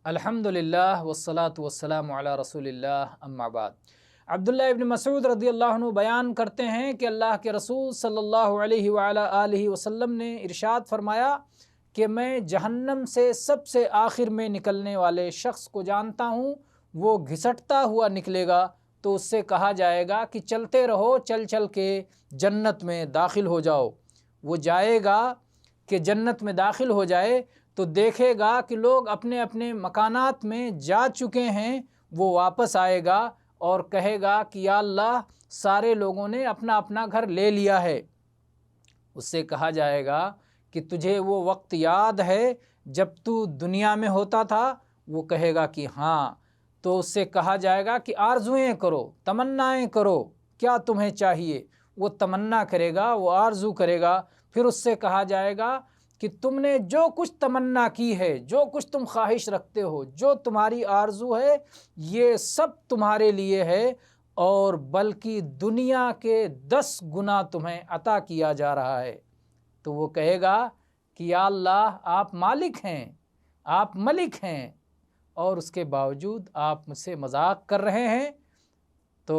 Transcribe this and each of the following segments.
الحمدللہ والصلاة والسلام علی رسول اللہ اما بعد۔ عبداللہ ابن مسعود رضی اللہ عنہ بیان کرتے ہیں کہ اللہ کے رسول صلی اللہ علیہ وآلہ آلہ وسلم نے ارشاد فرمایا کہ میں جہنم سے سب سے آخر میں نکلنے والے شخص کو جانتا ہوں، وہ گھسٹتا ہوا نکلے گا تو اس سے کہا جائے گا کہ چلتے رہو، چل چل کے جنت میں داخل ہو جاؤ۔ وہ جائے گا کہ جنت میں داخل ہو جائے تو دیکھے گا کہ لوگ اپنے اپنے مکانات میں جا چکے ہیں، وہ واپس آئے گا اور کہے گا کہ یا اللہ سارے لوگوں نے اپنا اپنا گھر لے لیا ہے۔ اس سے کہا جائے گا کہ تجھے وہ وقت یاد ہے جب تو دنیا میں ہوتا تھا؟ وہ کہے گا کہ ہاں۔ تو اس سے کہا جائے گا کہ آرزوئیں کرو، تمنائیں کرو، کیا تمہیں چاہیے؟ وہ تمنا کرے گا، وہ آرزو کرے گا۔ پھر اس سے کہا جائے گا کہ تم نے جو کچھ تمنا کی ہے، جو کچھ تم خواہش رکھتے ہو، جو تمہاری آرزو ہے، یہ سب تمہارے لیے ہے، اور بلکہ دنیا کے 10 گنا تمہیں عطا کیا جا رہا ہے۔ تو وہ کہے گا کہ یا اللہ آپ مالک ہیں، آپ ملک ہیں، اور اس کے باوجود آپ مجھ سے مذاق کر رہے ہیں۔ تو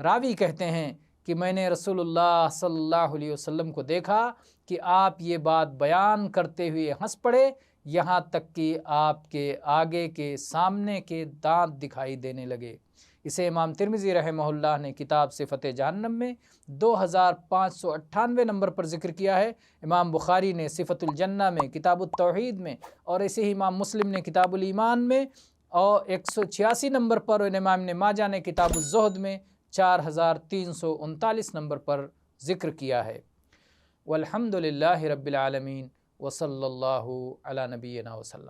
راوی کہتے ہیں کہ میں نے رسول اللہ صلی اللہ علیہ وسلم کو دیکھا کہ آپ یہ بات بیان کرتے ہوئے ہنس پڑے، یہاں تک کہ آپ کے آگے کے سامنے کے دانت دکھائی دینے لگے۔ اسے امام ترمذی رحمہ اللہ نے کتاب صفت جہنم میں 2598 نمبر پر ذکر کیا ہے۔ امام بخاری نے صفت الجنہ میں، کتاب التوحید میں، اور ایسے ہی امام مسلم نے کتاب الایمان میں، اور 186 نمبر پر، اور امام ابن ماجہ نے کتاب الزہد میں 4339 نمبر پر ذکر کیا ہے۔ والحمدللہ رب العالمین، وصلی اللہ علی نبینا وسلم۔